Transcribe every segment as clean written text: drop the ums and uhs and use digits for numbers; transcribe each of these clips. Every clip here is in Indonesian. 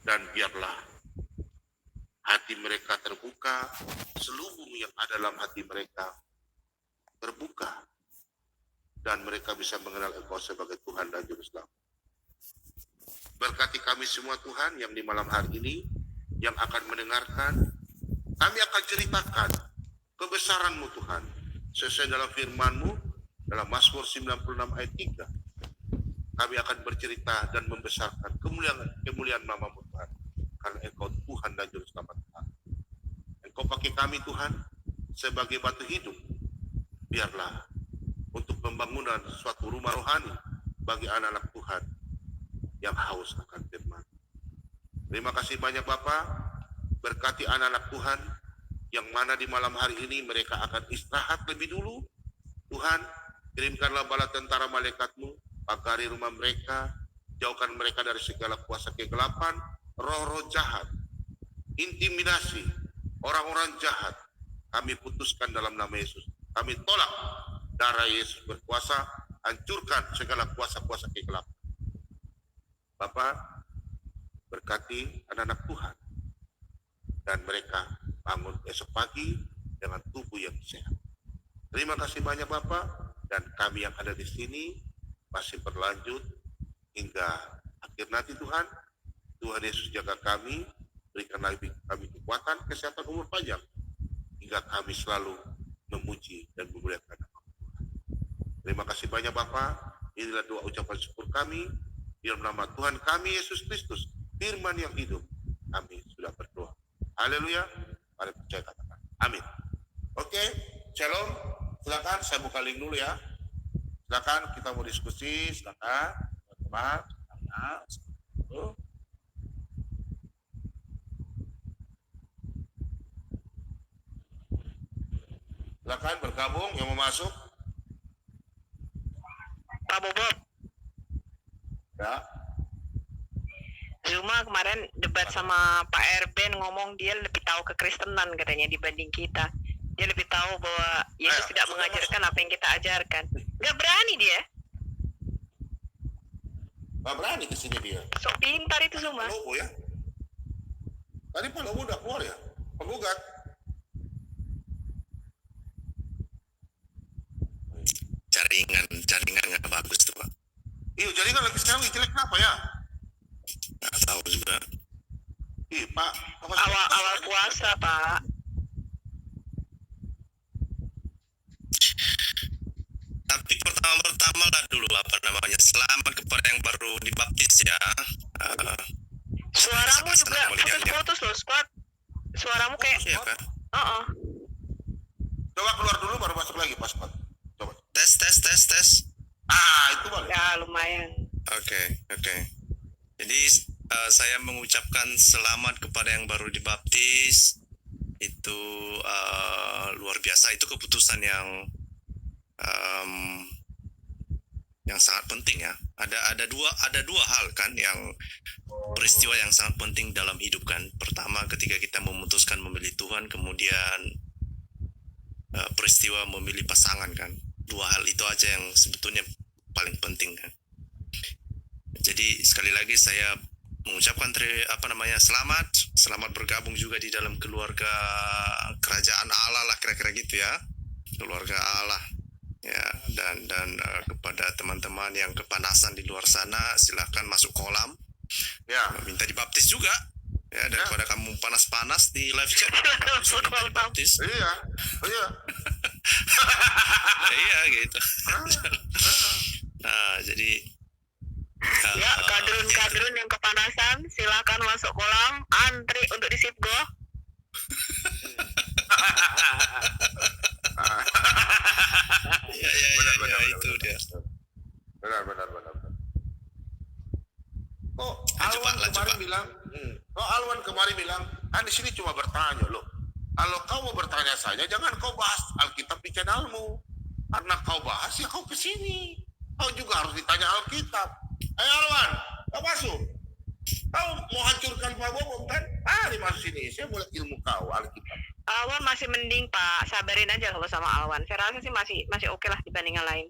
Dan biarlah hati mereka terbuka, selubung yang ada dalam hati mereka terbuka, dan mereka bisa mengenal Engkau sebagai Tuhan dan Juru Selamat. Berkati kami semua Tuhan yang di malam hari ini, yang akan mendengarkan, kami akan ceritakan kebesaran-Mu Tuhan, sesuai dalam firman-Mu, dalam Mazmur 96 ayat 3. Kami akan bercerita dan membesarkan kemuliaan nama-Mu Tuhan, karena Engkau Tuhan dan Juru Selamat kami. Engkau pakai kami Tuhan sebagai batu hidup, biarlah untuk pembangunan suatu rumah rohani bagi anak-anak Tuhan yang haus akan firman. Terima kasih banyak Bapa, berkati anak-anak Tuhan yang mana di malam hari ini mereka akan istirahat lebih dulu. Tuhan, kirimkanlah bala tentara malaikat-Mu, pagari rumah mereka, jauhkan mereka dari segala kuasa kegelapan, roh-roh jahat, intimidasi, orang-orang jahat. Kami putuskan dalam nama Yesus. Kami tolak darah Yesus berkuasa, hancurkan segala kuasa-kuasa kegelapan. Bapak, berkati anak-anak Tuhan, dan mereka bangun esok pagi dengan tubuh yang sehat. Terima kasih banyak Bapak, dan kami yang ada di sini masih berlanjut hingga akhir nanti Tuhan. Tuhan Yesus jaga kami, berikan kami kekuatan, kesehatan, umur panjang, hingga kami selalu memuji dan memuliakan nama Tuhan. Terima kasih banyak Bapak. Inilah doa ucapan syukur kami. Di dalam nama Tuhan kami Yesus Kristus, firman yang hidup, kami sudah berdoa. Haleluya. Mari percaya katakan amin. Oke, shalom. Silakan saya buka link dulu ya. Silakan kita mau diskusi, silakan teman-teman. Silakan bergabung yang mau masuk. Pak Bobot. Ya. Zuma kemarin debat sama Pak Erben, ngomong dia lebih tahu kekristenan katanya dibanding kita. Dia lebih tahu bahwa Yesus tidak mengajarkan apa yang kita ajarkan. Gak berani dia. Gak berani kesini dia. Sok pintar itu Zuma. Lobo ya. Tadi Pak Lobo udah keluar ya. Penggugat. Jaringan nggak bagus tuh Pak. Iya, jaringan lagi sekarang jelek kenapa ya? Nggak tahu juga. Iya Pak. Awal puasa Pak. Tapi pertama lah dulu apa namanya, selamat kepada yang baru dibaptis ya. Suaramu juga putus-putus loh Squad. Suaramu kayak ya, kan? Coba keluar dulu baru masuk lagi Pak Squad. Coba. Tes. Itu boleh. ya lumayan. Oke. Jadi saya mengucapkan selamat kepada yang baru dibaptis. Itu luar biasa. Itu keputusan yang sangat penting ya. Ada dua hal kan yang peristiwa yang sangat penting dalam hidup kan. Pertama ketika kita memutuskan memilih Tuhan, kemudian peristiwa memilih pasangan kan. Dua hal itu aja yang sebetulnya paling penting kan. Jadi sekali lagi saya mengucapkan selamat bergabung juga di dalam keluarga kerajaan Allah lah, kira-kira gitu ya, keluarga Allah ya. Dan kepada teman-teman yang kepanasan di luar sana, silakan masuk kolam ya, minta dibaptis juga ya, daripada kamu panas-panas di live chat baptis. Iya. Iya gitu. Nah jadi Ya, kadrun yang kepanasan silakan masuk kolam, antri untuk disipgo. Benar, itu dia. Benar. Alwan kemarin bilang, di sini cuma bertanya loh. Kalau kau mau bertanya saja, jangan kau bahas Alkitab di channelmu. Karena kau bahas ya kau kesini. Kau juga harus ditanya Alkitab. Ayo Alwan, kau masuk. Kau mau hancurkan Pak Bobot kan? Mari masuk sini, saya boleh ilmu kau Alkitab. Alwan masih mending Pak, sabarin aja kalau sama Alwan. Saya rasa sih masih oke lah dibanding yang lain.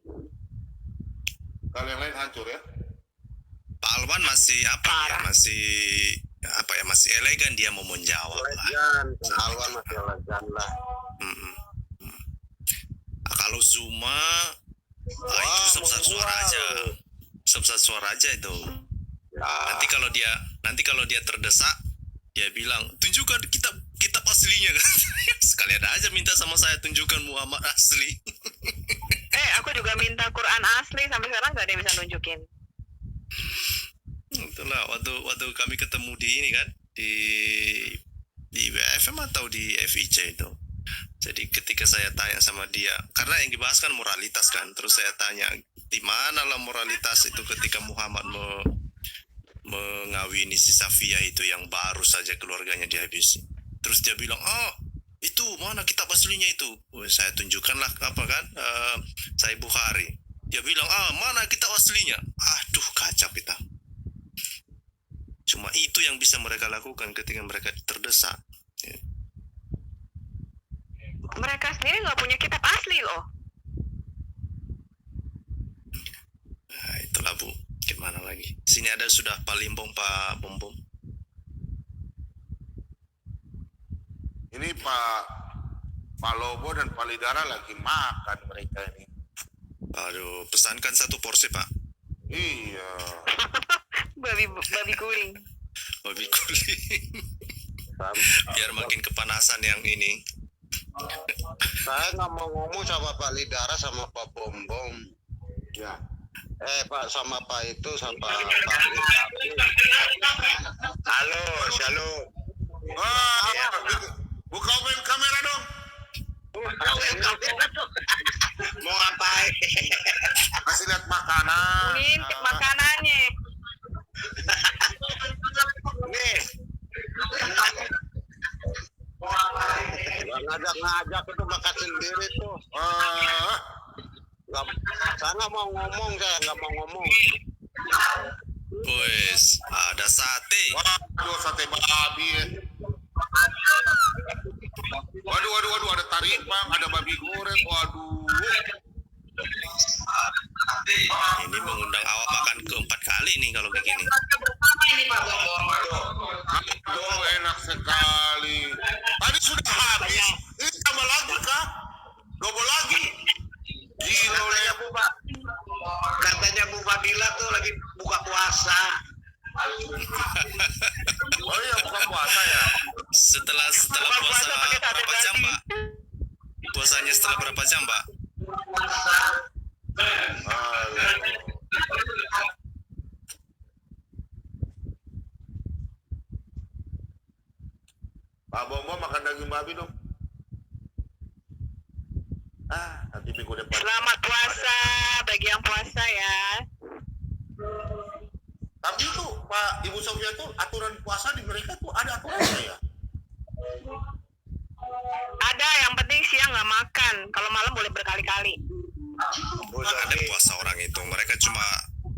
Kalau yang lain hancur ya? Pak Alwan masih elegan dia mau menjawab lah. Elegan, Alwan masih elegan lah. Mm-mm. Mm. Kalau Zuma itu sebesar suara aja. Sebesar suara aja itu. Ya, Nanti kalau dia terdesak, dia bilang, tunjukkan kitab aslinya kan. Sekalian aja minta sama saya, tunjukkan Muhammad asli. Aku juga minta Quran asli, sampai sekarang nggak ada yang bisa nunjukin. Itulah waktu kami ketemu di ini kan, di WFM atau di FIC itu. Jadi ketika saya tanya sama dia, karena yang dibahas kan moralitas kan, terus saya tanya, di mana lah moralitas itu ketika Muhammad mengawini si Safiyah itu yang baru saja keluarganya dihabisi. Terus dia bilang, oh itu mana kitab aslinya itu? Saya tunjukkanlah Sahih Bukhari. Dia bilang, mana kitab aslinya? Aduh, kacau kita. Cuma itu yang bisa mereka lakukan ketika mereka terdesak. Ya. Mereka sendiri nggak punya kitab asli loh. Nah, itulah Bu. Gimana lagi? Sini ada sudah Pak Limbong, Pak Bom. Ini Pak Lobo dan Pak Lidara lagi makan mereka ini. Aduh, pesankan 1 porsi Pak. Iya. babi guling. Babi guling. Biar makin kepanasan yang ini. saya nggak mau ngomong sama Pak Lidara sama Pak Bombom. Ya. Pak sama Pak itu sama Pak Lidara. Halo, shalom. Buka open kamera dong. Mau ngapain? Kasih lihat makanan. Ngintip makanannya. Nih. Ngajak itu makan sendiri tuh. Saya nggak mau ngomong, Wes, ada sate. Waduh, sate babi ya. Waduh, ada taripang, ada babi goreng. Waduh. Ini mengundang awak makan keempat kali nih kalau begini. Oh, enak sekali. Tadi sudah habis. Ini tambah lagi kah? Double lagi. Gila ya, Bu. katanya Bu Fadila tuh lagi buka puasa. Oh iya, buka puasa ya. Setelah Bukan puasa puasa pakai sate berapa jam, babi. Pak? Puasanya setelah berapa jam, Pak? Pak Bombo makan daging babi dong. Nanti minggu depan. Selamat puasa bagi yang puasa ya. Tapi itu Pak Ibu Sofia tuh aturan puasa di mereka tuh ada aturannya ya. Ada, yang penting siang nggak makan. Kalau malam boleh berkali-kali. Ada puasa orang itu. Mereka cuma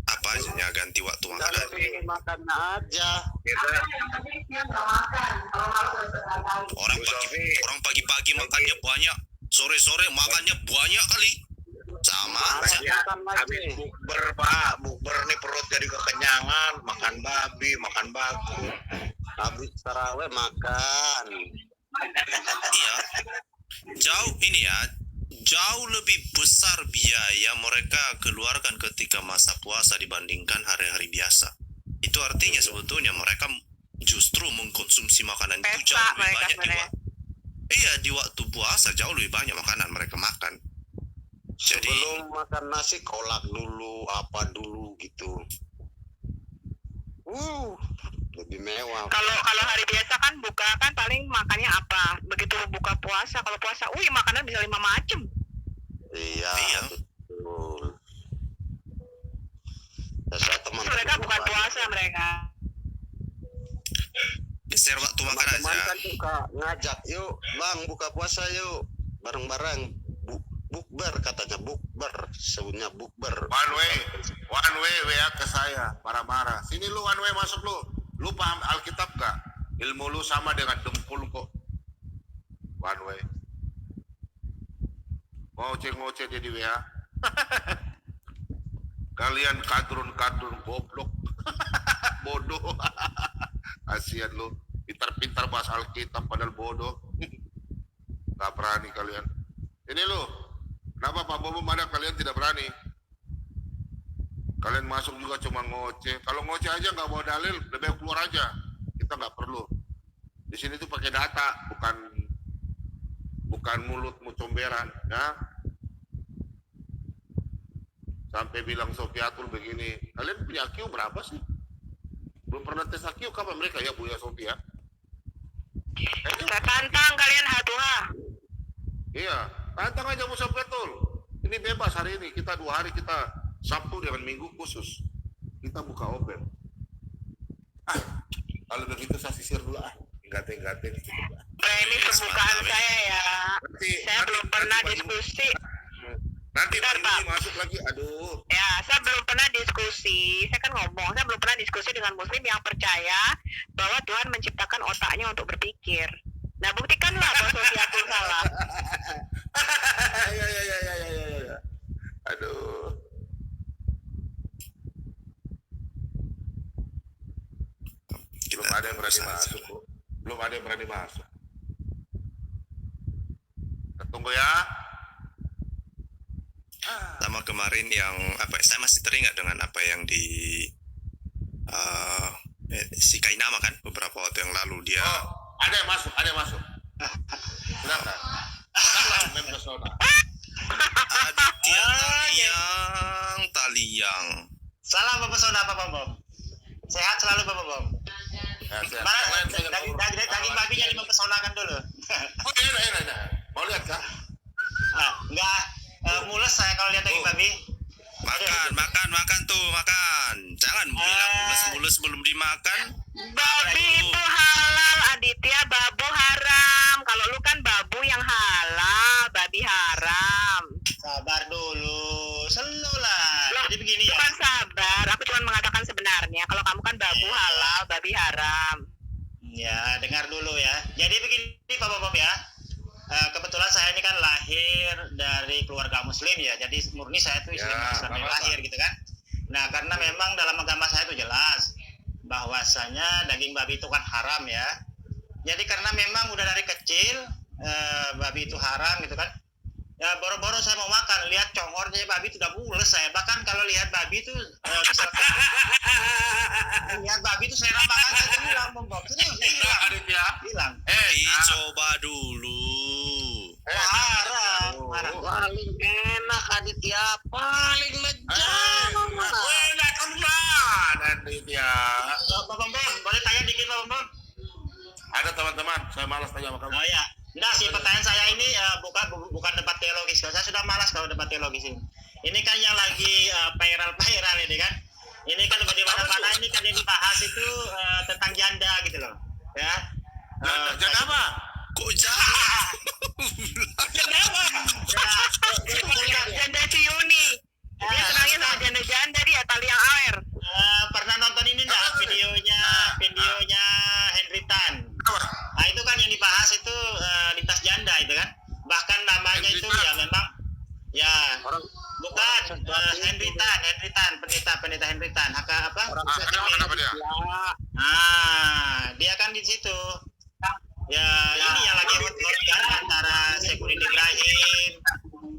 apa aja ya, ganti waktu makan aja. Makan aja. Orang pagi-pagi makannya banyak, sore-sore makannya banyak kali. Sama aja. Habis bukber Pak, bukber nih perut jadi kekenyangan, makan babi, makan bagu. Habis tarawih makan. Iya. Jauh lebih besar biaya mereka keluarkan ketika masa puasa dibandingkan hari-hari biasa. Itu artinya sebetulnya mereka justru mengkonsumsi makanan itu Pesta jauh lebih mereka banyak sebenarnya. di waktu puasa jauh lebih banyak makanan mereka makan. Jadi Sebelum makan nasi kolak dulu, apa dulu gitu. Lebih mewah. Kalau hari biasa kan buka kan paling makannya apa? Begitu buka puasa, kalau puasa, makanan bisa 5 macam. Iya. Betul. Ya, saya teman-teman Mereka bukan puasa mereka. geser waktu makan teman-teman aja. kan suka ngajak, yuk bang buka puasa yuk bareng-bareng. Bukber katanya, bukber sebutnya bukber. One way WA ke saya, marah-marah. Sini lu one way masuk lu. Lu paham Alkitab gak? Ilmu lu sama dengan dengkul kok. One way. Ngoceh-ngoceh dia di WA. Kalian kadrun goblok. Bodoh. Kasihan lu. pintar-pintar bahas Alkitab padahal bodoh. Gak berani kalian. Ini loh, kenapa Pak Bobo ada kalian tidak berani? Kalian masuk juga cuma ngoceh. Kalau ngoceh aja nggak mau dalil, lebih baik keluar aja. Kita nggak perlu. Di sini tuh pakai data, bukan mulutmu comberan, ya. Sampai bilang Sofiatul begini, kalian punya IQ berapa sih? Belum pernah tes IQ kapan mereka ya Buya Sofia? Saya tantang kalian H2H. Iya, tantang aja Musa Betul. Ini bebas hari ini, kita 2 hari kita Sabtu dengan Minggu khusus. Kita buka open. Kalau begitu saya sisir dulu Gate-gate dikit lah. Ini pembukaan saya ya. Saya belum pernah Pak diskusi. Nanti Bentar, Pak Pak. masuk lagi, aduh. Ya, saya belum pernah diskusi. Saya kan ngomong, saya belum pernah diskusi dengan muslim yang percaya bahwa Tuhan menciptakan otaknya untuk berpikir. Nah, buktikanlah bahwa Sofiatul salah. Ya. Aduh. Belum ada yang berani masuk, Bu. Belum ada yang berani masuk. Kita tunggu ya. Sama kemarin yang saya masih teringat dengan apa yang di si Kainama kan beberapa waktu yang lalu dia Ada yang masuk. Silakan. Salam mempesona. Aditya Taliang. Salam Bapak Pesona, Pak Bom. Sehat selalu Bapak Bom. Ya, siap. Mana Kalian saya daging babinya dipesonakan dulu. Oh, enak. Mau lihat kah? Enggak mules saya kalau lihat daging babi. Makan tuh, makan. Jangan bilang mulus-mulus belum dimakan. Babi itu halal, Aditya. Babu haram. Kalau lu kan babu yang halal, babi haram. Sabar dulu, slow lah. Loh, Jadi begini ya. bukan sabar. Aku cuma mengatakan sebenarnya. Kalau kamu kan babu halal, babi haram. Ya, dengar dulu ya. Jadi begini Pak Bom ya. Kebetulan saya ini kan lahir dari keluarga muslim ya. Jadi murni saya itu Islam dari lahir gitu kan. Nah, karena memang dalam agama saya itu jelas bahwasanya daging babi itu kan haram ya. Jadi karena memang udah dari kecil babi itu haram gitu kan. Ya boro-boro saya mau makan, lihat congornya babi itu udah mules saya. Bahkan kalau lihat babi itu lihat babi itu saya makan saya hilang Bom. Serius hilang. Coba dulu. Haram. Paling enak Aditya, paling lezat. Aditya. Pak Bom, boleh tanya dikit Pak Bom? Ada teman-teman, saya malas tanya sama kamu. Oh ya, enggak sih pertanyaan saya ini bukan debat teologis. Saya sudah malas kalau debat teologis ini. Ini kan yang lagi viral ini kan. Ini kan di mana-mana ini kan yang dibahas itu tentang janda gitu loh. Ya. Janda apa? Kok jahat? Janda apa? Janda Ciuni. Dia senangnya sama janda-janda dia, Taliang Air. Pernah nonton ini enggak videonya Henry Tan? Nah itu kan yang dibahas itu lintas janda itu kan. Bahkan namanya Henry itu Tan. ya memang ya bukan Henry Tan, pendeta Henry Tan. Apa? Kenapa dia? Dia kan di situ. Ya ini yang lagi ribut kan antara Saiful Ibrahim,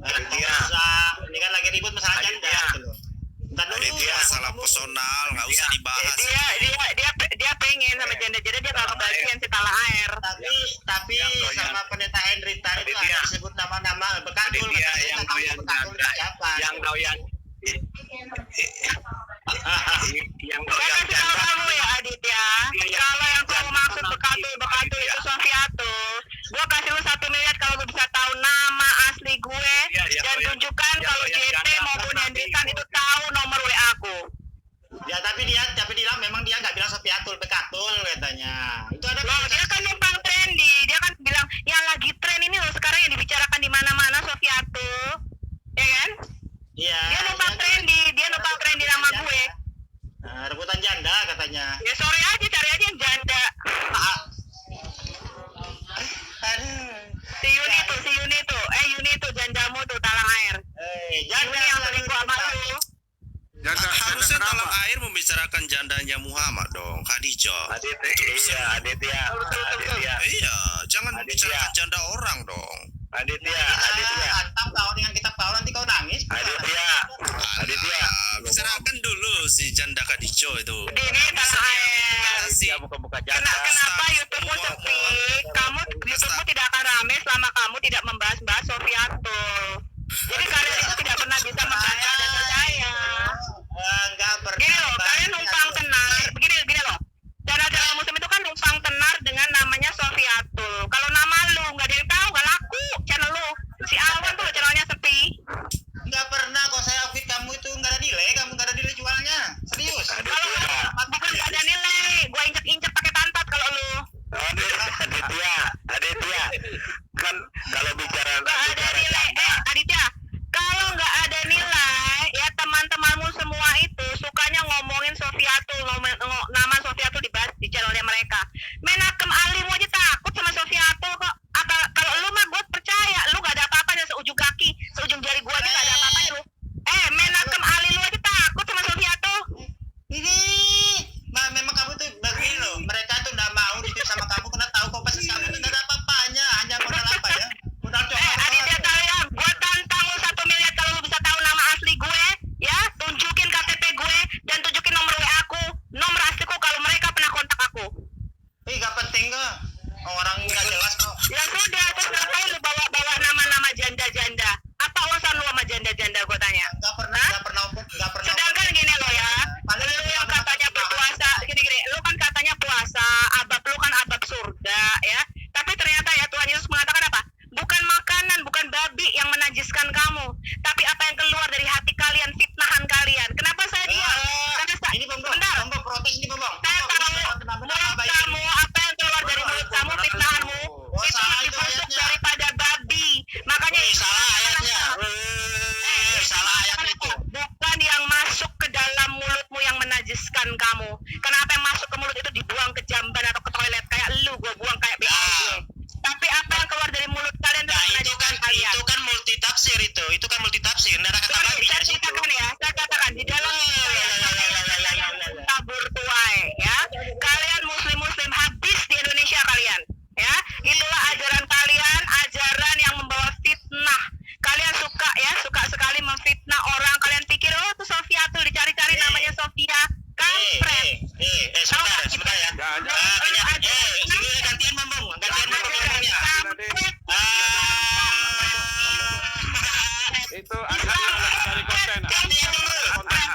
Musa. Ini kan lagi ribut masalah janda gitu loh. Entar dulu. Dia salah personal, nggak usah dibahas. Dia pengen sama janda-janda, dia kalau kebagian si Tala Air. Tapi sama pendeta Henry Tan itu ada disebut nama-nama bekantul. Yang doyan Saya kasih tahu kamu ya Aditya, kalau yang kamu maksud bekatul membicarakan janda orang dong. Aditya. Hantam kau dengan kitab kau, nanti kau nangis. Aditya. Serahkan dulu si janda Kadijo itu. Gini tanah air. Si buka-buka Kenapa YouTube-mu sepi? YouTube-mu tidak akan rame selama kamu tidak membahas-bahas Sofiatul. Jadi kalian itu tidak pernah bisa membaca data saya. Enggak pernah. Gini loh, kalian numpang tenar. Begini loh. Channel-channel muslim itu kan numpang tenar dengan namanya Sofiatul. Kalau nama lu nggak ada yang tahu, nggak laku channel lu. Si Awan tuh channelnya sepi. Enggak pernah kok saya update kamu itu enggak ada nilai, kamu enggak ada nilai jualnya. Serius. Kalau bukan nggak ada nilai, gua injek-injek pakai pantat kalau lu. Aditya. Kan kalau bicara Nggak ada nilai. Aditya, kalau nggak ada nilai, ya teman-temanmu semua itu sukanya ngomongin Sofiatul, nama Sofiatul dibahas di channelnya mereka. Menakem Alimu aja takut sama Sofiatul kok. Kalau lu mah gue percaya, lu nggak ada apa-apanya seujung kaki, seujung jari gua aja nggak ada apa-apanya lu. Menakem Ali lu aja takut sama Sofiatul. Ini memang kamu tuh begini loh. Mereka tuh enggak mau dicuci sama kamu karena tahu kau pasti kamu tuh enggak ada apa-apanya, hanya modal apa ya? Modal coklat. Aditya kalian, gue tantang lu 1 miliar kalau lu bisa tahu nama asli gue, ya tunjukin KTP gue dan tunjukin nomor WA aku, nomor asliku kalau mereka pernah kontak aku. Enggak penting kok. Orang enggak jelas kok. Ya sudah, terus ngapain lu bawa nama janda-janda? Apa urusan lu sama janda-janda, gue tanya? Enggak pernah. Sedangkan gini lo ya, lu yang katanya berpuasa, gini, lu kan katanya puasa, lu kan abab surga, ya. Tapi ternyata ya Tuhan Yesus mengatakan apa? Bukan makanan, bukan babi yang menajiskan kamu, tapi apa yang keluar dari hati kalian, fitnahan kalian. Kenapa saya diam? Karena Ini Bang, bentar. Bang protes ini Bang. Saya tahu mulut kamu, apa yang keluar dari mulut kamu, fitnahanmu, itu salah lebih itu busuk ayatnya. daripada babi. Makanya Salah ayatnya. Salah ayat itu. bukan yang masuk ke dalam mulutmu yang menajiskan kamu. Karena apa yang masuk ke mulut itu dibuang ke jamban atau ke toilet kayak lu, gue buang kayak BO gue. Tapi apa yang keluar dari mulut kalian itu Nah, itu menajiskan kan kalian. multitafsir itu kan multitafsir. Enggak ada kata babi Saya dari situ. katakan ya, saya katakan di dalam tabur tuai, ya. Kalian muslim habis di Indonesia kalian, ya. Itulah ajaran kalian, ajaran yang membawa fitnah. Kalian suka sekali memfitnah orang. Kalian pikir tuh Sofiatul dicari-cari namanya Sofia. Kampret. Sebentar ya. Gantian ngomong ya. Itu dari konten.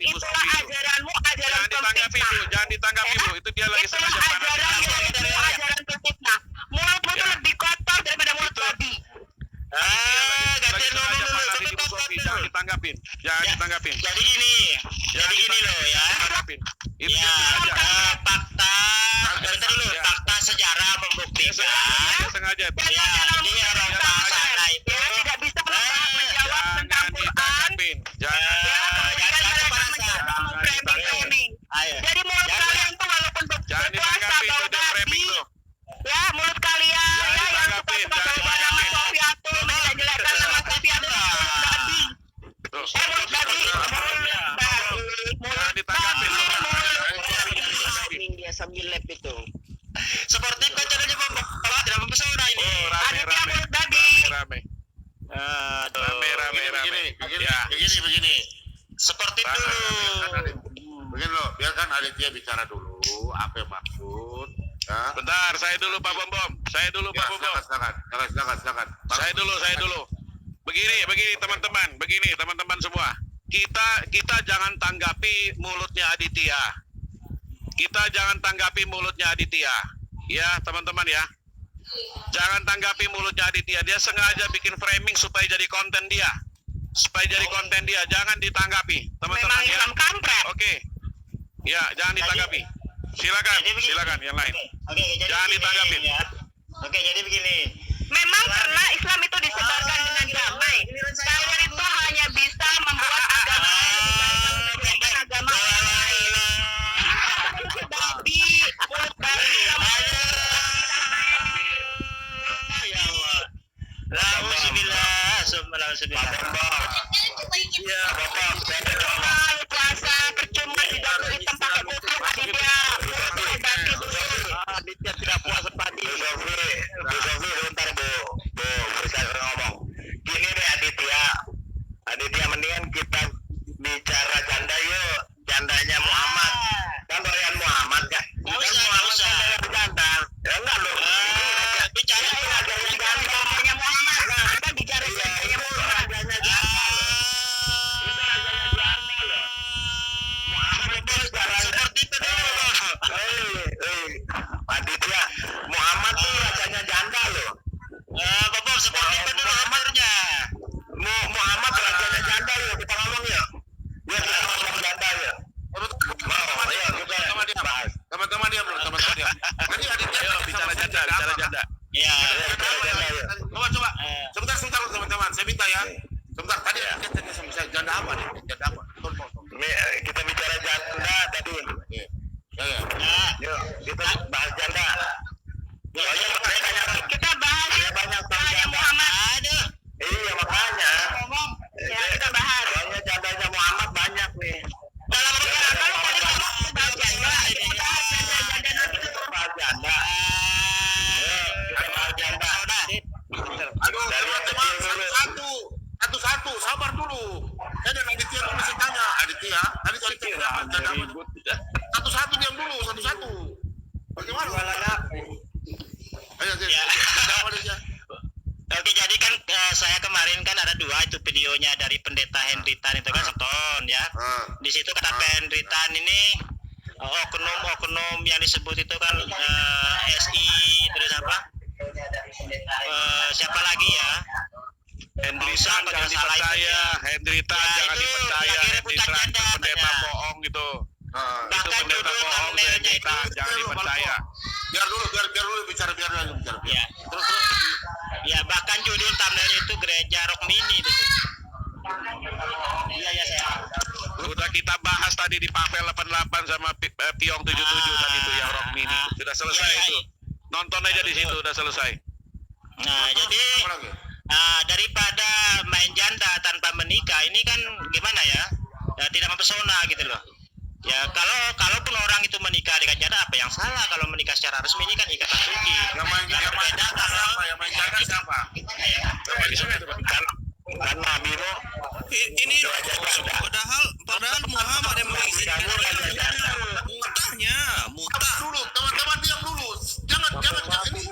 Itulah ajaranmu, ajaran Ditanggapi pemfitnah. Bu, jangan ditanggapi Bu. Itu dia lagi Itulah sengaja ajaran pemfitnah. Mulutmu tuh lebih kotor daripada mulut babi. lagi sengaja panasin Ibu Sofi. Jangan ditanggapin. Jangan ditanggapin. Jadi gini loh ya. Ditanggapin. Itu Ya, dia sengaja. fakta sejarah membuktikan. Dia sengaja. Ya, ini orang sana itu. Ya, tidak bisa menjawab tentang Jangan Quran. ditanggapin. Jangan. Kemudian mereka mencoba memframing. Ayo. Jadi mulut kalian tuh walaupun Jangan berpuasa ditanggapin. bawa Itu dia framing babi, tuh. ya mulut kalian Jangan ya yang ditanggapin, suka-suka jangan bawa nama ditanggapin. Sofiatul, menjelek-jelekan nama Sofiatul itu mulut babi. Tuh. Mulut babi. Jangan ditanggapin. dia sambil lab itu. Sportif kan caranya Bapak tidak mempesona ini. Aditya mulut babi. Rame. Begini. Sportif dulu. Begini loh, biarkan Aditya bicara dulu apa yang maksud. Ya. Bentar, saya dulu Pak Bom. Saya dulu Ya, Pak Bom. silakan. Saya dulu. Begini teman-teman semua. Kita jangan tanggapi mulutnya Aditya. Ya, teman-teman ya. Jangan tanggapi mulutnya Aditya. Dia sengaja bikin framing supaya jadi konten dia. Jangan ditanggapi, teman-teman Memang ya. Islam kampret. Oke. Ya, jangan ditanggapi. Silakan yang lain. Oke, jadi Jangan begini, ditanggapin. ya. Oke, jadi begini. Memang karena Islam itu disebarkan dengan damai. Kalian itu hanya bisa membuat agama lain lebih baik kalau menjadikan agama orang lain. Babi, mulut babi. Ya Allah. Alhamdulillah. Iya, Bapak. Puasa percuma di dalam hitam pakai kuku Aditya. ribut. Satu-satu diam dulu, satu-satu. Bagaimana? Ayo, Ya. jawab aja. Oke, jadi kan saya kemarin kan ada 2 itu videonya dari pendeta Henry Tan itu kan seton ya. Di situ kata Henry Tan ini oknum-oknum yang disebut itu kan SI terus apa? Siapa lagi ya? Hendry Tan jangan dipercaya, Hendry Tan Ya, jangan itu dipercaya, lagi Hendry rebutan Tan itu janda, pendeta katanya. bohong itu. Itu Bahkan pendeta judul bohong, thumbnailnya Hendry itu Tan jangan dipercaya. Biar dulu bicara. Ya. Terus. Ya, bahkan judul thumbnail itu gereja Rock Mini itu. Iya ya saya. Udah kita bahas tadi di Pavel 88 sama Piong 77 tadi itu yang Rock Mini. Sudah selesai Iya, iya. itu. Nonton aja di situ udah selesai. Nah, jadi Apa lagi? daripada main janda tanpa menikah ini kan gimana ya? Tidak mempesona gitu loh. Ya kalaupun orang itu menikah dengan janda, apa yang salah kalau menikah secara resmi? Ini kan ikatan suci. Yang main janda siapa? Yang main janda siapa? Kan Nabi lo Ini padahal Muhammad yang mengizinkan mutah. Dulu, teman-teman diam dulu. Jangan ini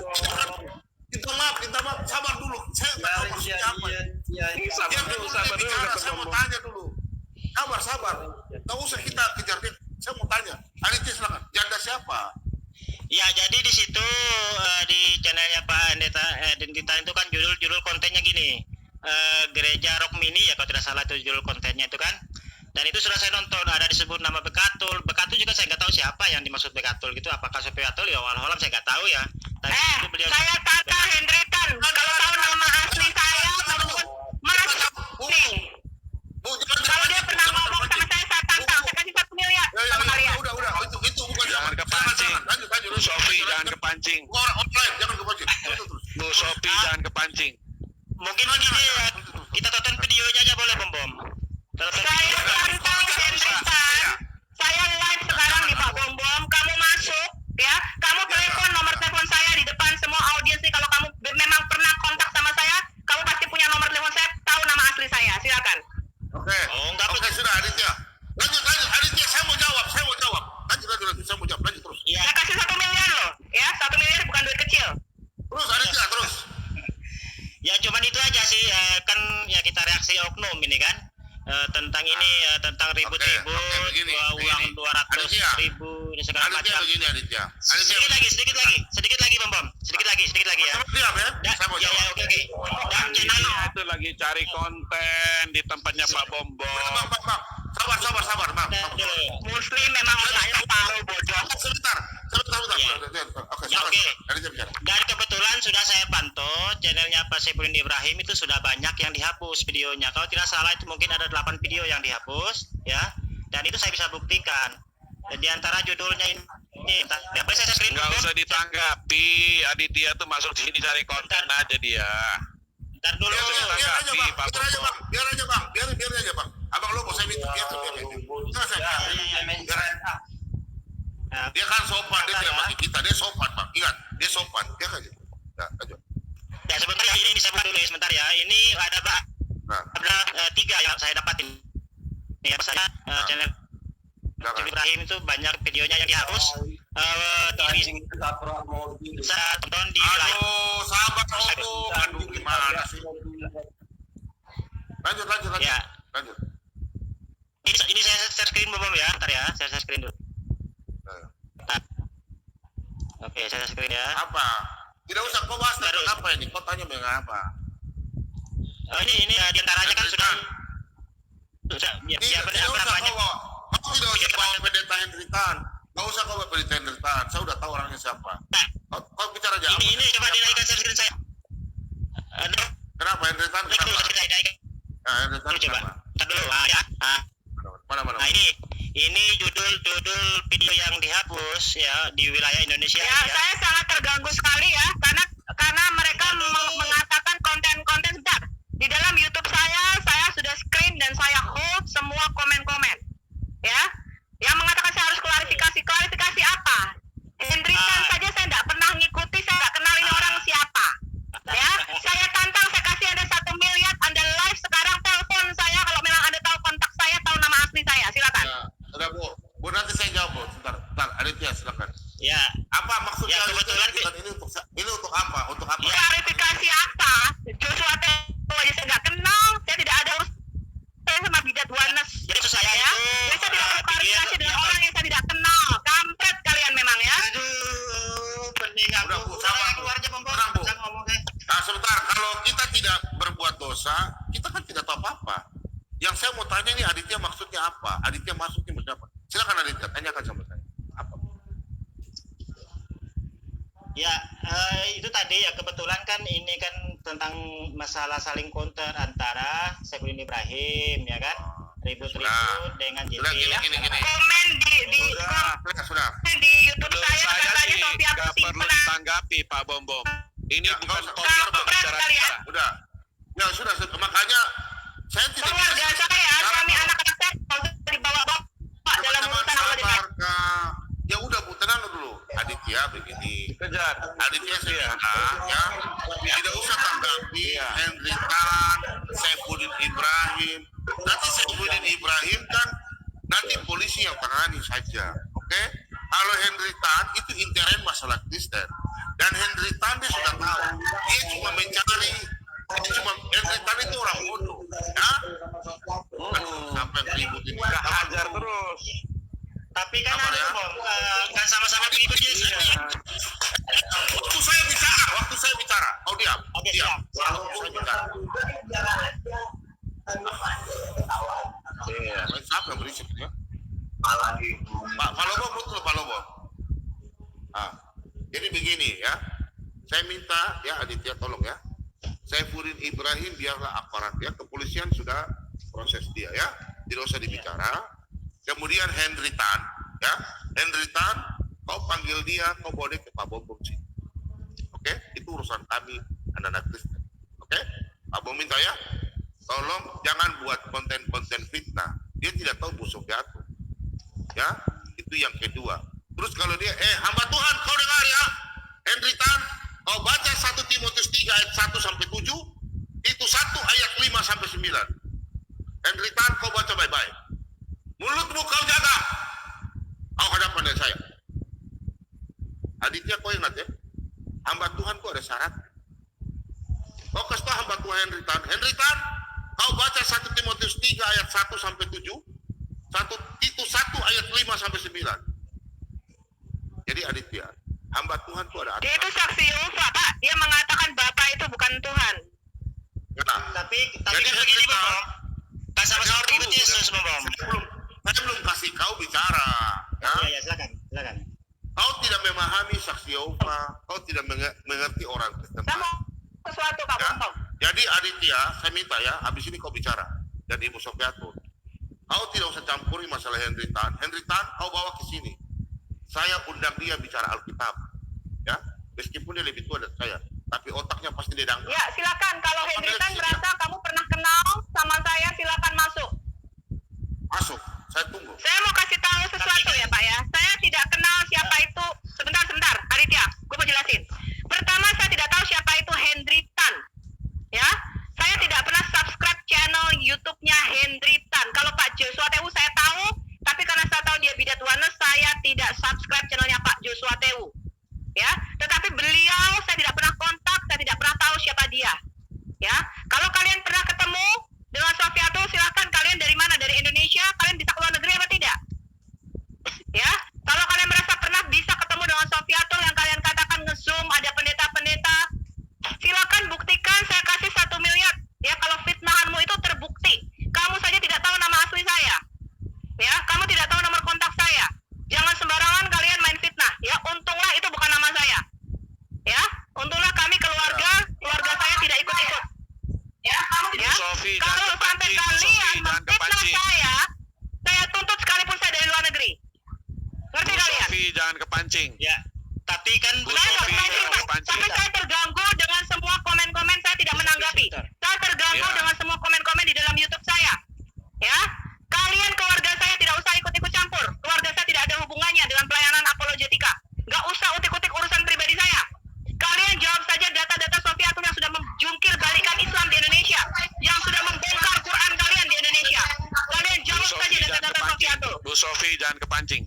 minta maaf, sabar dulu. Saya nggak tahu maksudnya apa. Diam dulu, sabar dulu, bicara, kata saya mau Bambang. tanya dulu. Sabar. Nggak usah kita kejar dia. Saya mau tanya. Aditya silakan. Janda siapa? Ya, jadi di situ di channelnya Pak Endeta itu kan judul kontennya gini. Gereja Rock Mini ya kalau tidak salah itu judul kontennya itu kan. Dan itu sudah saya nonton, ada disebut nama Bekatul. Bekatul juga saya nggak tahu siapa yang dimaksud Bekatul gitu. Apakah Sofi Bekatul ya walau saya nggak tahu ya. Tapi itu beliau Saya kata Henry Tan. Kalau tahu nama asli saya, Mas nih. Bu, jangan. Kalau dia pernah ngomong sama saya tantang. Saya kasih 1 miliar sama kalian. Udah. Itu bukan Jangan kepancing. Lanjut. Bu Sofi jangan kepancing. Bukan orang online, jangan kepancing. Terus. Bu Sofi jangan kepancing. mungkin begini ya, kita tonton videonya aja boleh Bom. Tonton Saya videonya. tantang Henry Tan. Saya live sekarang nih Pak Bom. Kamu masuk ya. Kamu telepon nomor telepon saya di depan semua audiens nih. Kalau kamu memang pernah kontak sama saya, kamu pasti punya nomor telepon saya, tahu nama asli saya. Silakan. Oke. Oh, enggak Oke, betul. sudah Aditya. Lanjut. Aditya, saya mau jawab. Lanjut, saya mau jawab. Lanjut terus. Ya, Saya kasih 1 miliar loh. Ya, 1 miliar bukan duit kecil. Terus Aditya, terus. ya cuman itu aja sih kan ya kita reaksi oknum ini kan tentang ini tentang ribut-ribut Oke, begini. uang 200.000 ini segala Aditya macam. begini, Aditya. Sedikit lagi Bom. Sedikit lagi ya. Diam ya. Ya, Saya mau ya, jawab. oke. Dan channel Dia itu lagi cari konten di tempatnya Pak Bom. Bang. Sabar, Bang. Muslim memang otaknya paru bodoh. Sebentar. Iya. Oke, Ya, oke. Aditya bicara. Dan kebetulan sudah saya pantau channelnya Pak Saifulin Ibrahim itu sudah banyak yang dihapus videonya. Kalau tidak salah itu mungkin ada 8 video yang dihapus ya. Dan itu saya bisa buktikan. Dan di antara judulnya ini boleh saya screen Nggak dulu? usah ditanggapi. Aditya tuh masuk sini cari konten aja dia. Ntar dulu. Biar aja, Bang. Biar aja, Bang. Abang lo mau saya minta biar aja. Jangan saya. Nah, Dia kan sopan, dia tidak bagi kita. Dia sopan, Bang. Ingat, dia sopan. Dia aja. Ya, lanjut. ya sebentar ya, ini saya buka dulu ya sebentar ya. Ini ada Nah, 3 yang saya dapatin. Ya saya channel silakan. Ibrahim itu banyak videonya yang dihapus. Saya tonton di live. Aduh, sabar Obo. Aduh, gimana sih? Lanjut. Ya. Lanjut. Ini saya share screen Bom ya. Ntar ya, saya share screen dulu. Nah, Oke, saya share screen ya. apa? Tidak usah kau bahas tentang Terus. apa ini. Kau tanya dengan apa? Oh, ini di antaranya kan sudah ya Tidak benar usah banyak. kau bawa. Kau tidak usah bawa pendeta Henry Tan. Nggak usah kau bawa pendeta Henry Tan. Saya udah tahu orangnya siapa. Nah, Kau bicara aja. ini coba dinaikkan share screen saya. Kenapa Henry Tan? Dulu Kenapa? saya naikkan Nah, Henry Tan dulu coba. kenapa? Ntar dulu ya. Mana? Nah, ini judul video yang dihapus ya di wilayah Indonesia Ya, ya. saya sangat terganggu sekali ya, karena mereka mengatakan konten sebentar. Di dalam YouTube saya sudah screen dan saya hold semua komen-komen. Ya. Yang mengatakan saya harus klarifikasi apa? Henry Tan saja saya tidak pernah ngikuti, saya tidak kenal ini orang siapa. Ya, saya tantang, saya kasih Anda 1 miliar, Anda live sekarang, telepon saya kalau memang Anda tahu kontak saya, tahu nama asli saya, silakan. Ya, sudah Bu. Bu, nanti saya jawab, Bu. Sebentar, Aditya, silakan. Ya, Apa maksudnya? Ya, kebetulan ini untuk apa? Untuk apa? Klarifikasi apa? Joshua Tewu aja saya nggak kenal, saya tidak ada urusan sama bidat Wanes. jadi itu saya Ya, itu saya tidak perlu klarifikasi pikir- dengan orang yang saya tidak kenal. Kampret kalian memang ya. Aduh, pening aku. Udah, Bu, sabar, Bu. Keluar aja, Bom. Tenang, Bu. Saya ngomong deh. Nah, sebentar, kalau kita tidak berbuat dosa, kita kan tidak tahu apa-apa. Yang saya mau tanya nih, Aditya maksudnya apa? Aditya masuknya maksudnya apa? Silakan Aditya, tanyakan sama saya. Apa? Ya, itu tadi ya kebetulan kan ini kan tentang masalah saling counter antara Saifuddin Ibrahim ya kan, ribut-ribut dengan JP. Sudah, gini. Komen di Sudah. di YouTube Menurut saya saya katanya sih Sofia nggak perlu kesimpulan. ditanggapi Pak Bombom. Ini Ya, bukan nggak usah. topik Kampret pembicaraan kalian. kita. Udah. Ya sudah, makanya saya tidak Keluarga saya, kami anak-anak saya nggak usah dibawa-bawa dalam urusan Allah di sabar, Kak. Ya udah, Bu, tenang dulu. Aditya begini. Kejar. Aditya saya ya, tidak usah tanggapi Iya. Henry Tan, Saifuddin Ibrahim. Nanti Saifuddin Ibrahim kan nanti polisi yang tangani saja, oke? Kalau Henry Tan itu intern masalah Kristen, dan Henry Tan dia sudah tahu, dia cuma mencari, Henry Tan itu orang bodoh, ya? Aduh, sampai ribut ini. Nggak hajar terus. Tapi kan Sabar ada ya. Bom, kan sama-sama begitu dia. Waktu saya bicara, kau diam. Oke, Diam. siap. Waktu saya bicara. Iya. Siapa yang berisik ya? Pak Lobo, betul Pak Lobo. Jadi begini ya, saya minta ya Aditya tolong ya. Saifuddin Ibrahim biarlah aparat ya, kepolisian sudah proses dia ya, tidak usah dibicara. Kemudian Henry Tan ya, Henry Tan, kau panggil dia, kau bawa dia ke Pak Bom sini. Oke, itu urusan kami anak-anak Kristen. Oke, Pak Bom minta ya, tolong jangan buat konten-konten fitnah. Dia tidak tahu Bu Sofiatul. Ya, itu yang kedua. Terus kalau dia, hamba Tuhan, kau dengar ya, Henry Tan, kau baca 1 Timotius 3 ayat 1 sampai 7, itu 1 ayat 5 sampai 9. Henry Tan, kau baca baik-baik. Mulutmu kau jaga, kau hadapan dengan saya. Aditya, kau ingat ya, hamba Tuhan kau ada syarat. Kau kasih tahu hamba Tuhan Henry Tan, kau baca 1 Timotius 3 ayat 1 sampai 7, itu 1 ayat 5 sampai 9. Jadi Aditya, hamba Tuhan itu ada Dia itu saksi Yehova, Pak. Dia mengatakan Bapak itu bukan Tuhan. Nah, Tapi Jadi kan begini kita- Bom, kan sama-sama Dulu, begitu Yesus Bom. saya belum kasih kau bicara. Ya? Ya, silakan. Kau tidak memahami saksi Yehova, kau tidak mengerti orang Kristen. Saya mau sesuatu, Pak Ya? Bombom. Jadi Aditya, saya minta ya, habis ini kau bicara. Dan Ibu Sofiatul, kau tidak usah campuri masalah Henry Tan. Henry Tan, kau bawa ke sini. Saya undang dia bicara Alkitab. Ya, meskipun dia lebih tua dari saya, tapi otaknya pasti dia dangkal. Ya, silakan. Kalau Henry Tan merasa kamu pernah kenal sama saya, silakan masuk. Masuk, saya tunggu. Saya mau kasih tahu sesuatu ya, Pak ya. Saya tidak kenal siapa itu. Sebentar, Aditya. Gue mau jelasin. Pertama, saya tidak tahu siapa itu Henry Tan. Ya, saya tidak pernah subscribe channel YouTube-nya Henry Tan. Kalau Pak Joshua Tewu saya tahu, tapi karena saya tahu dia bidat Wanes, saya tidak subscribe channelnya Pak Joshua Tewu. Ya, tetapi beliau saya tidak pernah kontak, saya tidak pernah tahu siapa dia. Ya, kalau kalian pernah ketemu dengan Sofiatul, silakan. Kalian dari mana? Dari Indonesia? Kalian bisa keluar negeri apa tidak? Ya, kalau kalian merasa pernah bisa ketemu dengan Sofiatul yang kalian katakan nge-zoom, ada pendeta-pendeta, silakan buktikan. Saya kasih 1 miliar. Ya, kalau fitnahanmu itu terbukti. Kamu saja tidak tahu nama asli saya. Ya, kamu tidak tahu nomor kontak saya. Jangan sembarangan kalian main fitnah. Ya, untunglah itu bukan nama saya. Ya, untunglah kami keluarga saya tidak ikut-ikut. Ya, Bu Sofi, jangan kalau sampai kepancing, Bu Sofi, kalian jangan memfitnah kepancing. saya tuntut sekalipun saya dari luar negeri. Ngerti Bu kalian? Sofi, jangan kepancing. Ya, tapi kan Bu Saya nggak Sofi, kepancing, jangan Pak. kepancing. Tapi saya terganggu dengan semua komen-komen, saya tidak menanggapi. Saya terganggu Ya. dengan semua komen-komen di dalam YouTube saya. Ya, kalian keluarga saya tidak usah ikut-ikut campur. Keluarga saya tidak ada hubungannya dengan pelayanan apologetika. Nggak usah utik-utik urusan pribadi saya. Kalian jawab saja data-data Sofiatul yang sudah menjungkir balikan Islam di Indonesia, yang sudah membongkar Quran kalian di Indonesia. Kalian Bu jawab Sofi, saja jangan data-data kepancing. Sofiatul. Bu Sofi, jangan kepancing.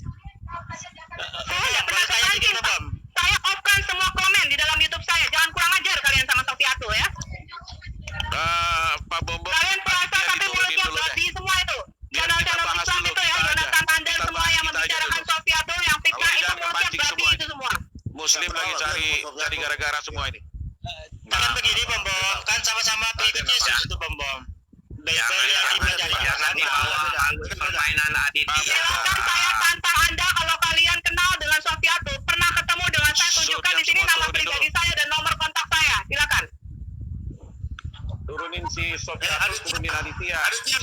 Saya nggak pernah Boleh tanya kepancing, sedikit, Pak. Bom? Saya off-kan semua komen di dalam YouTube saya. Jangan kurang ajar kalian sama Sofiatul ya. Pak Bom Bom, Kalian puasa Aditya sampai diturunin mulutnya dulu deh. babi semua itu. Biar kita Channel-channel bahas Islam dulu, itu ya, kita aja. Jonathan Mandel Kita semua bahas yang kita aja membicarakan dulu. Sofiatul yang fitnah Kalau itu jangan mulutnya kepancing babi semua itu semua. Muslim lagi cari gara-gara semua ini. Kan begini, Bom Bom. Kan sama-sama pengikut Yesus itu, Bom Bom. Jangan dibawa permainan Aditya. Silakan saya tantang Anda kalau kalian kenal dengan Sofiatul, pernah ketemu dengan saya, tunjukkan di sini nama pribadi saya dan nomor kontak saya. Silakan. Turunin si Sofia, turunin Aditya. Aditya,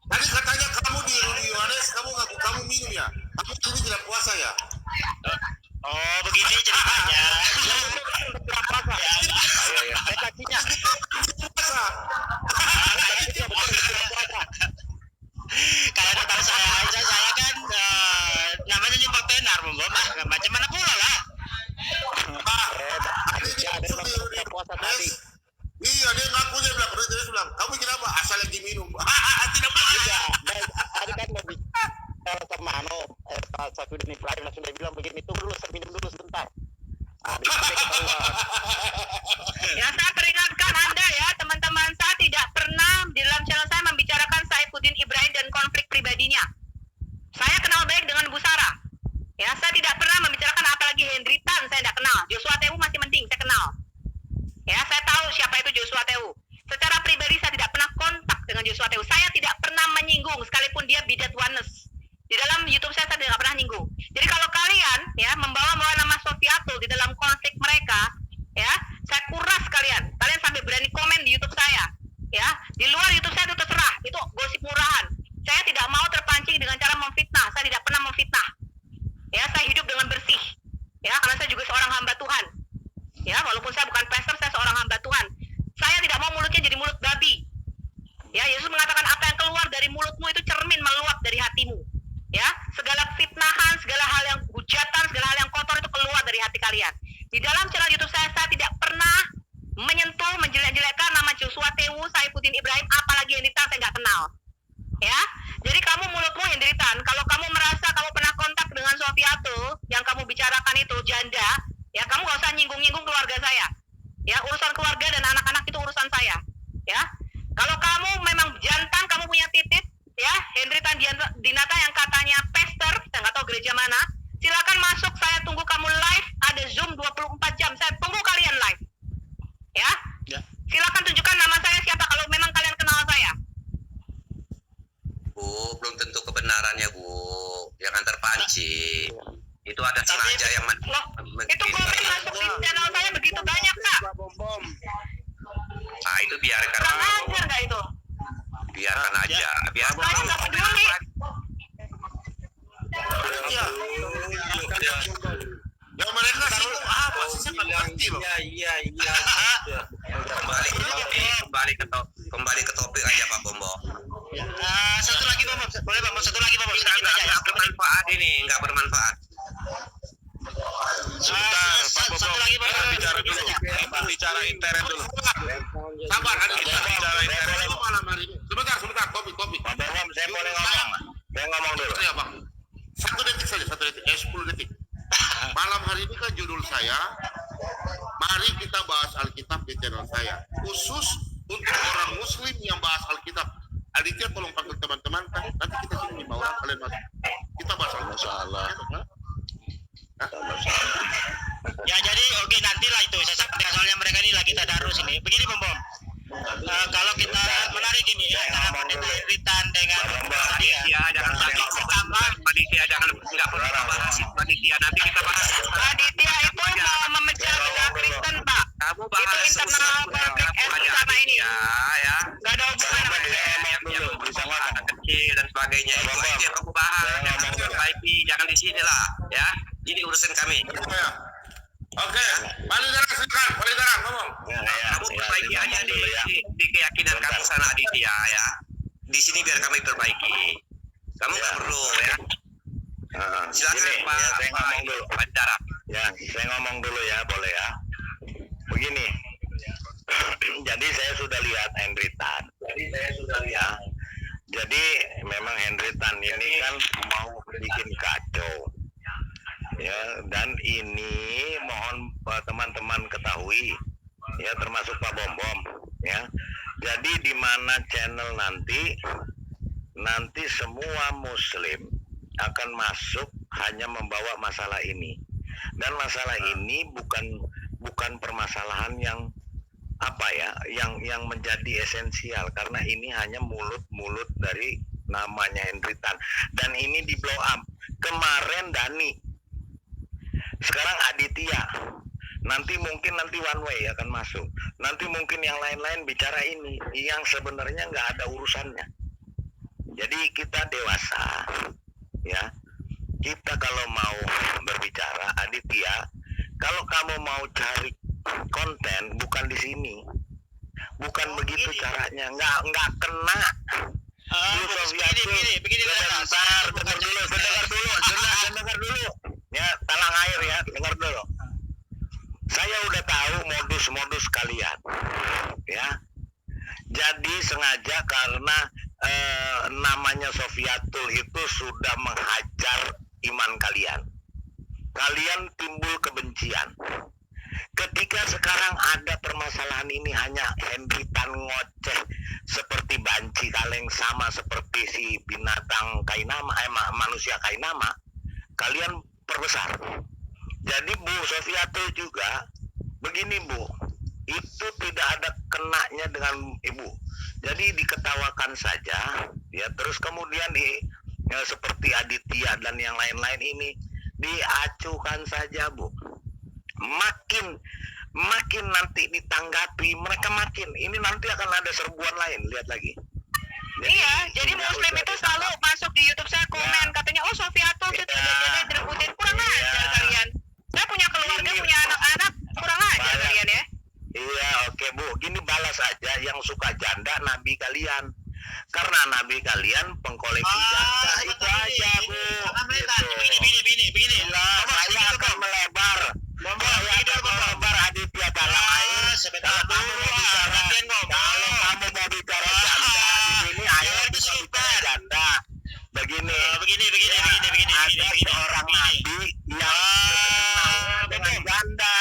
tadi katanya kamu di Rudi Yohanes, kamu ngaku kamu minum ya? Kamu ini tidak puasa ya? Oh, begini ceritanya. Kakinya. Puasa. Kalian tahu saya aja, saya kan namanya nyumbang tenar, Bom Bom. Macam mana pula lah. Aditya ada di puasa tadi. Iya, dia ngakunya bilang, dia bilang, kamu kenapa? Asal lagi minum. Tidak puasa. Tadi kan lebih sama Pak Safidin Ibrahim langsung dia bilang begini, tunggu dulu, saya minum dulu sebentar. Ya, saya peringatkan Anda ya, teman-teman, saya tidak pernah di dalam channel saya membicarakan Saifuddin Ibrahim dan konflik pribadinya. Saya kenal baik dengan Bu Sarah. Ya, saya tidak pernah membicarakan apalagi Hendry Tan, saya tidak kenal. Joshua Tehu masih mending, saya kenal. Ya, saya tahu siapa itu Joshua Tehu. Secara pribadi saya tidak pernah kontak dengan Joshua Tehu. Saya tidak pernah menyinggung, sekalipun dia bidat oneness. Di dalam YouTube saya tidak pernah nyinggung. Jadi kalau kalian ya membawa nama Sofiatul di dalam konflik mereka, ya, saya kuras kalian. Kalian sampai berani komen di YouTube saya. Ya, di luar YouTube saya itu terserah. Itu gosip murahan. Saya tidak mau terpancing dengan cara memfitnah. Saya tidak pernah memfitnah. Ya, saya hidup dengan bersih. Ya, karena saya juga seorang hamba Tuhan. Ya, walaupun saya bukan pastor, saya seorang hamba Tuhan. Saya tidak mau mulutnya jadi mulut babi. Ya, Yesus mengatakan apa yang keluar dari mulutmu itu cermin meluap dari hatimu. Ya, segala fitnahan, segala hal yang hujatan, segala hal yang kotor itu keluar dari hati kalian. Di dalam channel YouTube saya tidak pernah menyentuh, menjelek-jelekkan nama Joshua Tehu, Saifuddin Ibrahim, apalagi Hendry Tan, saya nggak kenal. Ya, jadi kamu mulutmu Hendry Tan, kalau kamu merasa kamu pernah kontak dengan Sofiatul, yang kamu bicarakan itu janda, ya kamu nggak usah nyinggung-nyinggung keluarga saya. Ya, urusan keluarga dan anak-anak itu urusan saya. Ya, kalau kamu memang jantan, kamu punya titik, ya, Hendry Tan Dinata yang katanya pastor, saya nggak tahu gereja mana, silakan masuk, saya tunggu kamu live, ada Zoom 24 jam, saya tunggu kalian live. Ya, silakan tunjukkan nama saya siapa kalau memang kalian kenal saya. Bu, belum tentu kebenarannya, Bu. Jangan terpancing. Itu ada sengaja yang Loh, itu komen masuk di channel saya begitu banyak, Kak. Nah, itu biarkan. Kurang ajar nggak itu? Biarkan aja. Biarkan. Saya nggak peduli. Ya mereka singgung apa sih? Saya nggak ngerti loh. Kembali ke topik aja, Pak Bombo. Satu lagi, Bom Bom. Boleh, Bom Bom. Satu lagi, Bom Bom. Sedikit aja ya. Nggak bermanfaat ini, nggak bermanfaat. Sebentar, Pak Bom Satu lagi, Bom Bom. Bom. Bicara dulu. Kita bicara intern dulu. Sabar, ada Kita bicara intern dulu. malam hari ini. Sebentar, topik. Pak Bom, saya boleh ngomong. Saya ngomong dulu. Ya, Bang. 1 detik saja, 1 detik. 10 detik. Malam hari ini kan judul saya, mari kita bahas Alkitab di channel saya. Khusus untuk orang Muslim yang bahas Alkitab. Aditya tolong panggil teman-teman kan. Nanti kita sini 5 orang kalian masuk. Kita bahas Alkitab. Ya, jadi oke, nantilah itu. Saya sampaikan soalnya mereka ini lagi tadarus ini. Begini, Bom Bom. Kalau kita menarik ini ya, antara pendeta Hendry Tan dengan saya. Ya, jangan panitia jangan nggak perlu bahas panitia, nanti kita bahas. Aditya itu mau memecah belah Kristen, Pak. Kamu Itu bahas internal public enemy sama ini. ya. Gak ada hubungan. Anak kecil dan sebagainya. Itu aja yang kamu bahas. Jangan perbaiki, jangan di sini lah, ya. Ini urusan kami. Oke, paling darah ngomong. Kamu perbaiki aja di keyakinan kamu sana, Aditya, ya. Di sini biar kami perbaiki. Kamu nggak perlu, ya. Silakan, Pak. Saya ngomong dulu. Pak Darah. Ya, saya ngomong dulu ya, boleh ya. Begini, jadi saya sudah lihat Hendry Tan. Jadi memang Hendry Tan ini kan mau bikin kacau. Ya, dan ini mohon teman-teman ketahui ya, termasuk Pak Bom ya. Jadi di mana channel nanti semua muslim akan masuk hanya membawa masalah ini. Dan masalah ini bukan permasalahan yang apa ya, yang menjadi esensial, karena ini hanya mulut dari namanya Henry Tan, dan ini di blow up. Kemarin Dani, sekarang Aditya, nanti one way akan masuk, nanti mungkin yang lain-lain bicara ini yang sebenarnya nggak ada urusannya. Jadi kita dewasa ya, kita kalau mau berbicara, Aditya, kalau kamu mau cari konten bukan di sini, bukan begitu caranya, nggak kena. Begini, Sebentar, dengar dulu. Ya, talang air ya, dengar dulu. Saya udah tahu modus kalian, ya. Jadi sengaja karena namanya Sofiatul itu sudah menghajar iman kalian. Kalian timbul kebencian. Ketika sekarang ada permasalahan ini hanya Henry Tan ngoceh seperti banci kaleng, sama seperti si binatang kainama, manusia kainama, kalian perbesar. Jadi Bu Sofiatul juga begini Bu, itu tidak ada kenanya dengan Ibu. Jadi diketawakan saja ya, terus kemudian seperti Aditya dan yang lain-lain ini diacuhkan saja Bu. Makin nanti ditanggapi mereka makin ini nanti akan ada serbuan lain, lihat lagi. Jadi muslim itu selalu masuk di YouTube saya komen, katanya oh Sofiatul itu direbutin, kurang ajar kalian. Saya punya keluarga, punya anak-anak, kurang ajar kalian ya. Iya, oke Bu, gini balas aja yang suka janda nabi kalian, karena nabi kalian pengkoleksi janda, itu aja Bu. Begini. Saya akan melebar. Aditya dalam air. Kalau kamu mau bicara janda di sini, ayo bisa bicara janda. Begini. Ada seorang nabi yang terkenal dengan janda.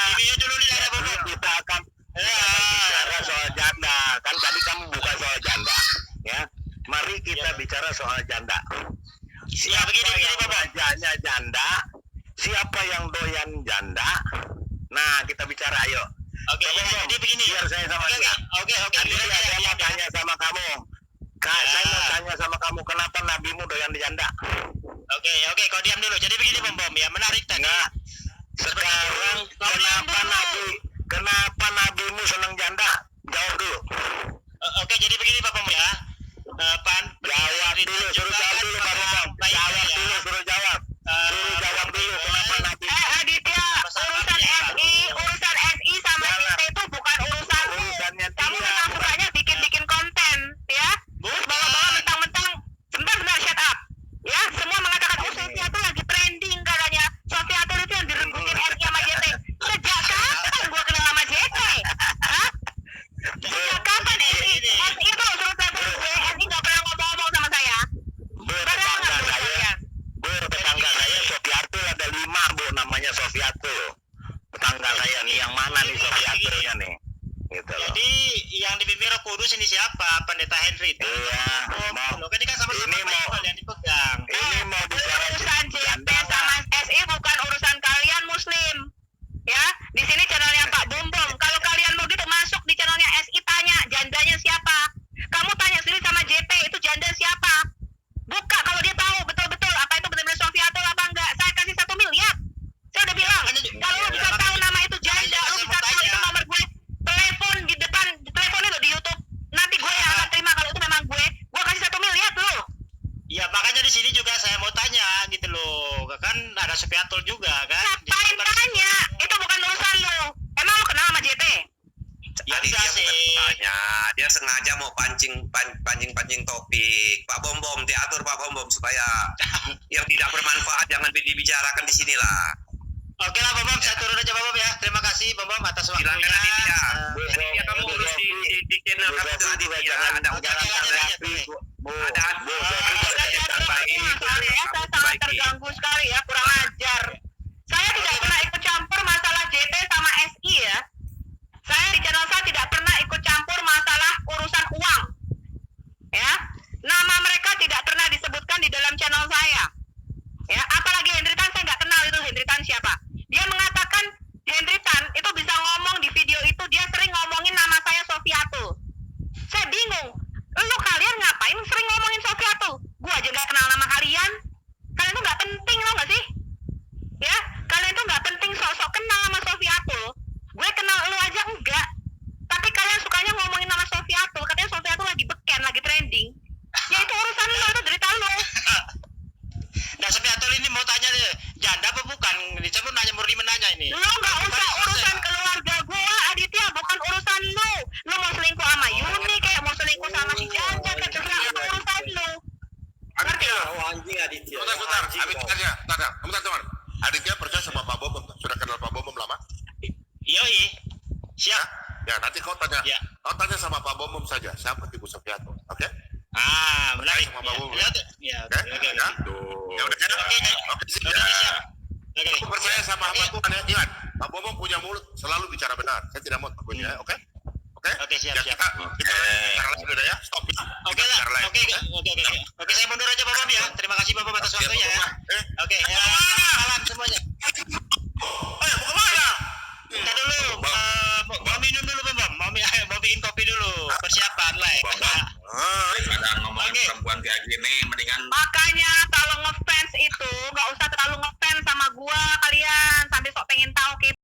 Kita akan bicara soal janda. Kan tadi kamu buka soal janda, ya. Mari kita bicara soal janda. Siapa yang rajanya janda? Siapa yang doyan janda? Nah, kita bicara, ayo. Oke, jadi begini. Biar saya sama dia. Oke. Aditya, saya mau tanya sama kamu. Saya mau tanya sama kamu, kenapa nabimu doyan di janda? Oke, kau diam dulu. Jadi begini Bom ya, menarik tadi. Nah, sekarang kenapa nabimu senang janda? Jawab dulu. Oke, jadi begini Pak Bom ya. Jawab dulu, suruh jawab dulu Pak Bom. Jawab dulu, suruh jawab. Suruh jawab dulu, kenapa nabi? Aditya, urusan SI sama JT itu bukan urusanmu. Kamu memang sukanya bikin konten, ya. Terus bawa-bawa mentang-mentang, sebentar, shut up. Ya, semua mengatakan oh Sofiatul lagi trending katanya. Sofiatul itu yang direbutin SI sama JT. Sejak kapan gua kenal sama JT? Hah? Sejak kapan SI itu suruh telepon gue, SI nggak pernah ngomong sama saya. Tetangga saya Sofiatul ada 5 Bu, namanya Sofiatul. Tetangga saya nih, yang mana nih Sofiatulnya nih? Gitu loh. Jadi yang dipimpin Roh Kudus ini siapa? Pendeta Henry itu. Iya. Kan ini kan sama-sama Bible yang dipegang. Ini mau bicara Urusan JT janda sama SI bukan urusan kalian Muslim. Ya, di sini channelnya Pak Bumbong. Kalau kalian mau gitu masuk di channelnya SI, tanya jandanya siapa. Kamu tanya sendiri sama JT, itu janda siapa? Buka kalau dia tahu betul-betul apa itu benar-benar Sofiatul apa enggak. Saya kasih 1 miliar. Saya udah bilang, kalau lu bisa tahu nama itu janda, lu bisa tahu itu nomor gue. Telepon di depan, teleponin lo di YouTube. Nanti gue yang akan terima kalau itu memang gue kasih 1 miliar lu. Ya makanya di sini juga saya mau tanya gitu loh. Kan ada Sofiatul juga kan. Ngapain tanya? Itu bukan urusan lu. Emang lu kenal sama JT? Ya Tadi enggak dia sih. bukan tanya, dia sengaja mau pancing topik. Pak Bom, diatur Pak Bom supaya yang tidak bermanfaat jangan dibicarakan di sinilah. Oke lah Bom, saya turun aja Bom ya. Terima kasih Bom atas waktunya. Silakan Aditya. Aditya kamu urus di channel kamu itu Aditya. Ada jangan tanggapi Bu. Saya sangat terganggu sekali ya, kurang ajar. Saya Aditya percaya sama Pak Bomom? Sudah kenal Pak Bomom lama? Yoi. Siap. Ya, nanti kau tanya. Ya. Kau tanya sama Pak Bomom saja. Siapa Ibu Sofiato? Oke? Menarik. Sama Pak Bomom. Ya, Oke? oke. Ya? Tuh. Ya udah. Oke, siap. Oke, siap. Oke. Aku percaya sama hamba Tuhan ya. Ingat, Pak Bomom punya mulut selalu bicara benar. Saya tidak mau takutnya ya. Oke? Oke? Oke, siap, Ya, siap. kita bicara lagi udah ya. Stop ya. Oke Kita lah. bicara lain. Oke, oke, saya mundur aja Bapak ya. Terima kasih Bapak atas Siap, waktunya ya. Pak Bomom. Oke, ya, selamat malam semuanya. Ayo, mau kemana? Kita dulu, mau minum dulu Bang, mau bikin kopi dulu, persiapan lah. Bang, Ah, ada ngomongin Oke. perempuan kayak gini, mending